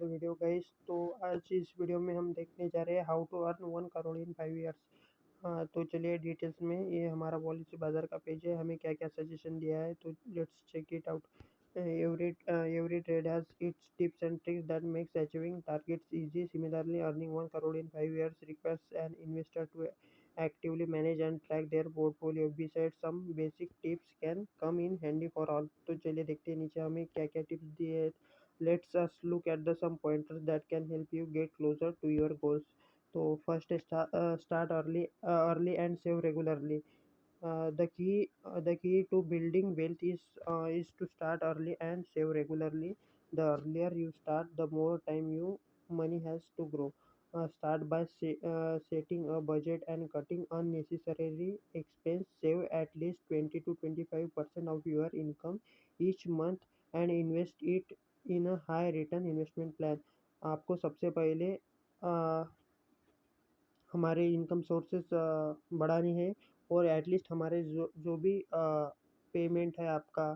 The video guys. तो आज इस वीडियो में हम देखने जा रहे हैं how to earn 1 crore in 5 years. तो चलिए डिटेल्स में, ये हमारा पॉलिसी बाजार का पेज है, हमें क्या क्या सजेशन दिया है, तो let's check it out. Every trade has its tips and tricks that makes achieving targets easy. Similarly, earning 1 crore in 5 years requires an investor to actively manage and track their portfolio. Besides, some basic tips can come in handy for all. तो चलिए देखते हैं नीचे हमें क्या क्या tips दिए हैं। Let's us look at the some pointers that can help you get closer to your goals. तो first, start early and save regularly. The key to building wealth is to start early and save regularly. The earlier you start, the more time you money has to grow. Start by setting a budget and cutting unnecessary expense. Save at least 20 to 25% of your income each month and invest it in a high return investment plan. आपको सबसे पहले हमारे income sources बढ़ानी है, और at least हमारे जो जो भी पेमेंट है आपका,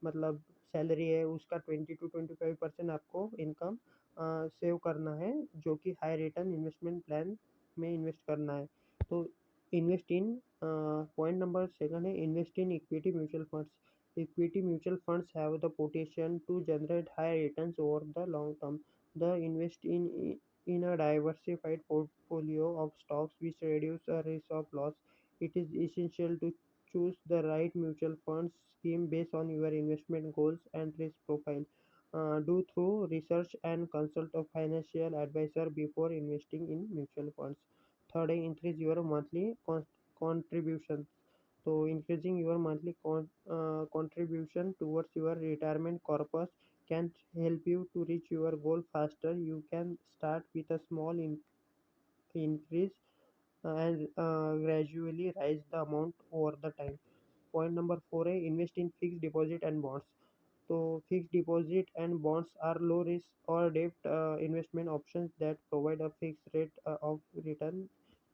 मतलब सैलरी है, उसका 20 to 25% आपको इनकम सेव करना है, जो कि हाई रिटर्न इन्वेस्टमेंट प्लान में इन्वेस्ट करना है। तो invest in point number second है, invest in equity mutual funds. Equity mutual funds have the potential to generate high returns over the long term. The invest in a diversified portfolio of stocks which reduce a risk of loss. It is essential to choose the right mutual fund scheme based on your investment goals and risk profile. Do through research and consult a financial advisor before investing in mutual funds. Third, increase your monthly contributions. So, increasing your monthly contribution towards your retirement corpus can help you to reach your goal faster. You can start with a small increase and gradually raise the amount over the time. Point number four है, invest in fixed deposit and bonds. So fixed deposit and bonds are low risk or debt investment options that provide a fixed rate of return.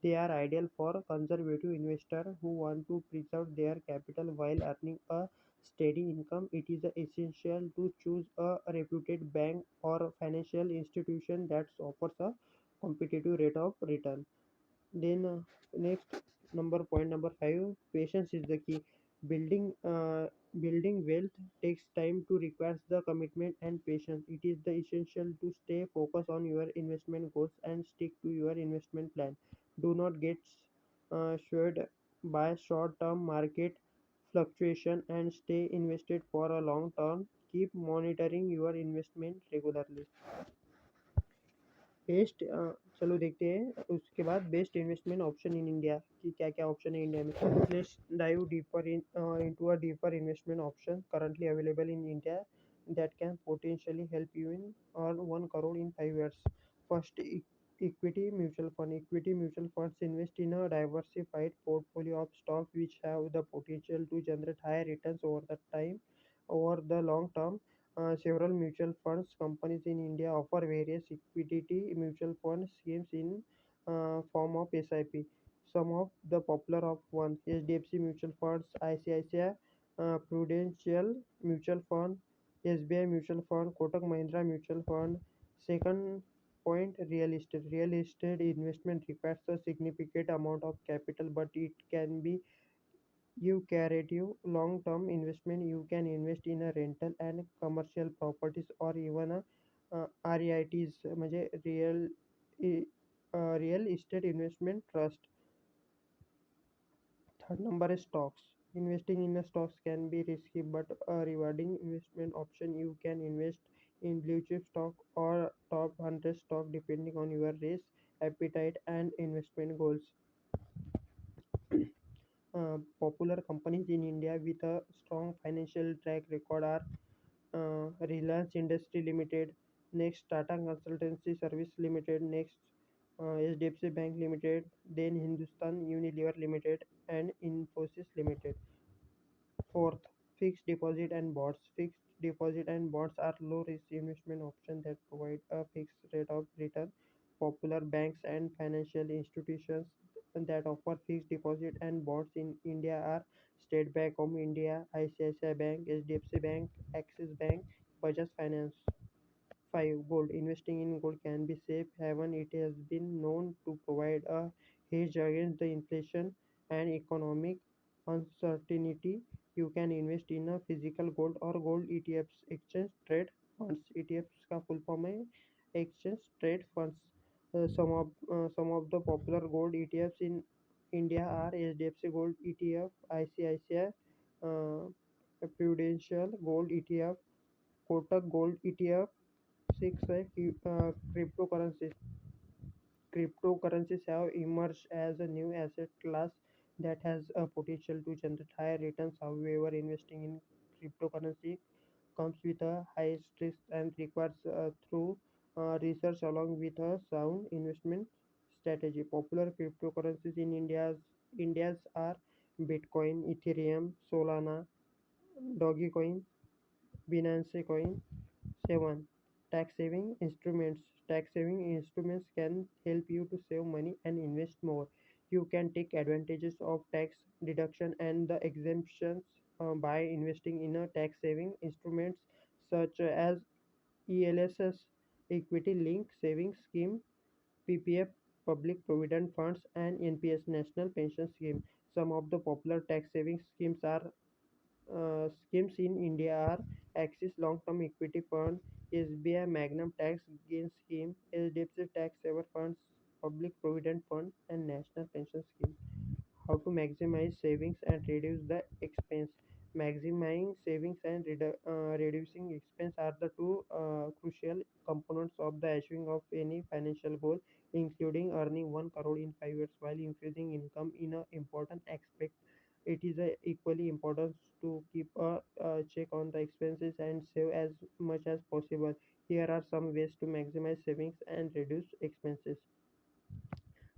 They are ideal for conservative investors who want to preserve their capital while earning a steady income. It is essential to choose a reputed bank or financial institution that offers a competitive rate of return. Then next, point number five, patience is the key. Building building wealth takes time to requires the commitment and patience. It is the essential to stay focused on your investment goals and stick to your investment plan. Do not get swayed by short-term market fluctuation and stay invested for a long term. Keep monitoring your investment regularly. Best चलो देखते हैं उसके बाद best investment option in India कि क्या क्या option है India में। Let's dive deeper into a deeper investment option currently available in India that can potentially help you in earn 1 crore in 5 years. First, equity mutual fund. Equity mutual funds invest in a diversified portfolio of stocks which have the potential to generate high returns over the time. Over the long term, several mutual funds companies in India offer various equity mutual fund schemes in form of SIP. Some of the popular of one, HDFC mutual funds, ICICI Prudential mutual fund, SBI mutual fund, Kotak Mahindra mutual fund. Second point, real estate. Real estate investment requires a significant amount of capital, but it can be lucrative. Long-term investment, you can invest in a rental and commercial properties or even a REITs म्हणजे real estate investment trust. Third number is stocks. Investing in the stocks can be risky but a rewarding investment option. You can invest in blue chip stock or top 100 stock depending on your risk appetite and investment goals. Popular companies in India with a strong financial track record are Reliance Industry Limited, next Tata Consultancy Service Limited, next HDFC Bank Limited, then Hindustan Unilever Limited, and Infosys Limited. Fourth, fixed deposit and bonds. Fixed deposit and bonds are low risk investment options that provide a fixed rate of return. Popular banks and financial institutions that offer fixed deposit and bonds in India are State Bank of India, ICICI Bank, HDFC Bank, Axis Bank, Bajaj Finance. 5. Gold. Investing in gold can be safe haven. It has been known to provide a hedge against the inflation and economic uncertainty. You can invest in a physical gold or gold ETFs, exchange trade funds. ETFs का full form है exchange trade funds. Some of the popular gold ETFs in India are HDFC Gold ETF, ICICI Prudential Gold ETF, Kotak Gold ETF. 6 है cryptocurrencies. Cryptocurrencies have emerged as a new asset class that has a potential to generate higher returns. However, investing in cryptocurrency comes with a high risk and requires through research along with a sound investment strategy. Popular cryptocurrencies in India's are Bitcoin, Ethereum, Solana, Dogecoin, Binance Coin. 7. Tax saving instruments. Tax saving instruments can help you to save money and invest more. You can take advantages of tax deduction and the exemptions by investing in a tax saving instruments such as ELSS, Equity Link Savings Scheme, PPF, Public Provident Funds, and NPS, National Pension Scheme. Some of the popular tax saving schemes in India are Axis Long-Term Equity Fund, SBI Magnum Tax Gain Scheme, HDFC Tax Saver Funds, Public Provident Fund, and National Pension Scheme. How to maximize savings and reduce the expense. Maximizing savings and reducing expense are the two crucial components of the achieving of any financial goal, including earning 1 crore in 5 years while increasing income in an important aspect. It is equally important to keep a check on the expenses and save as much as possible. Here are some ways to maximize savings and reduce expenses.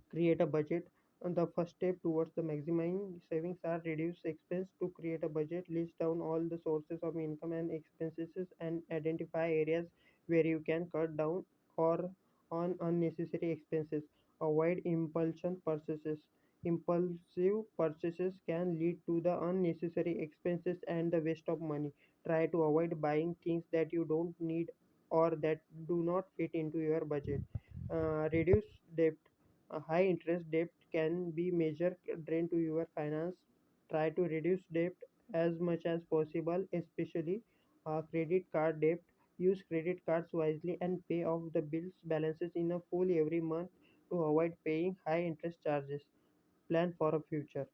Create a budget. And the first step towards the maximizing savings are reduce expense. To create a budget, list down all the sources of income and expenses and identify areas where you can cut down or on unnecessary expenses. Avoid impulsion purchases. Impulsive purchases can lead to the unnecessary expenses and the waste of money. Try to avoid buying things that you don't need or that do not fit into your budget. Reduce debt. A high interest debt can be major drain to your finance. Try to reduce debt as much as possible, especially credit card debt. Use credit cards wisely and pay off the bills balances in a full every month to avoid paying high interest charges. Plan for a future.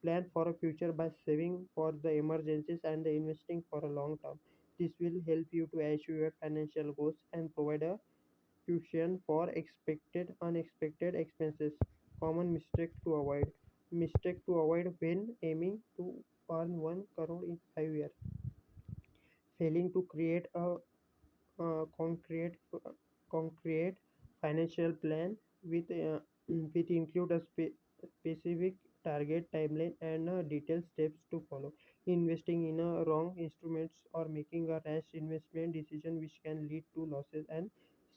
Plan for a future by saving for the emergencies and the investing for a long term. This will help you to achieve your financial goals and provide a cushion for expected unexpected expenses. Common mistake to avoid. Mistake to avoid when aiming to earn 1 crore in 5 years. Failing to create a concrete financial plan with with include a specific target timeline and detailed steps to follow. Investing in a wrong instruments or making a rash investment decision which can lead to losses and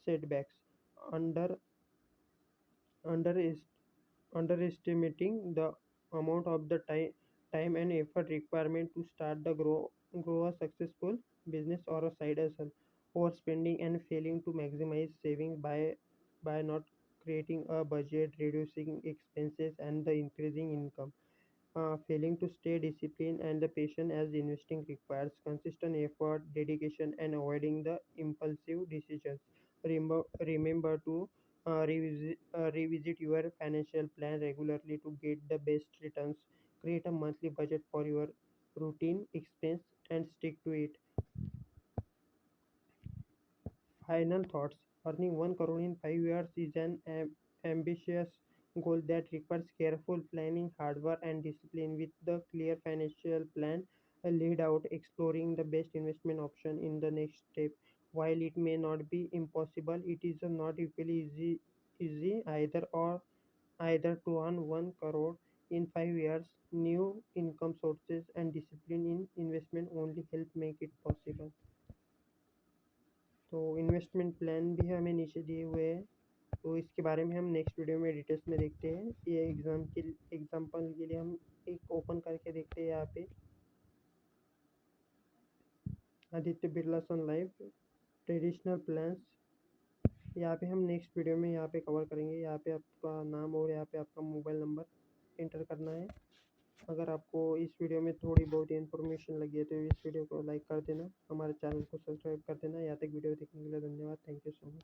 setbacks. Under under underestimating the amount of the time and effort requirement to start the grow a successful business or a side hustle. Overspending and failing to maximize savings by not creating a budget, reducing expenses, and the increasing income. Failing to stay disciplined and the patient as investing requires consistent effort, dedication, and avoiding the impulsive decisions. Remember to revisit your financial plan regularly to get the best returns. Create a monthly budget for your routine expense and stick to it. Final thoughts. Earning 1 crore in 5 years is an ambitious goal that requires careful planning, hard work, and discipline. With the clear financial plan laid out, exploring the best investment option in the next step. While it may not be impossible, it is not equally easy either to earn 1 crore in 5 years. New income sources and discipline in investment only help make it possible. तो investment plan भी हमें नीचे दिए हुए हैं, तो इसके बारे में हम नेक्स्ट वीडियो में डिटेल्स में देखते हैं। ये एग्जांपल के लिए हम एक ओपन करके देखते हैं यहाँ पे आदित्य बिरला सन लाइफ ट्रेडिशनल प्लान्स यहाँ पे हम नेक्स्ट वीडियो में यहाँ पे कवर करेंगे। यहाँ पे आपका नाम और यहाँ पे आपका मोबाइल नंबर एंटर करना है। अगर आपको इस वीडियो में थोड़ी बहुत इन्फॉर्मेशन लगी है तो इस वीडियो को लाइक कर देना, हमारे चैनल को सब्सक्राइब कर देना। यहाँ तक वीडियो देखने के लिए धन्यवाद। Thank you so much.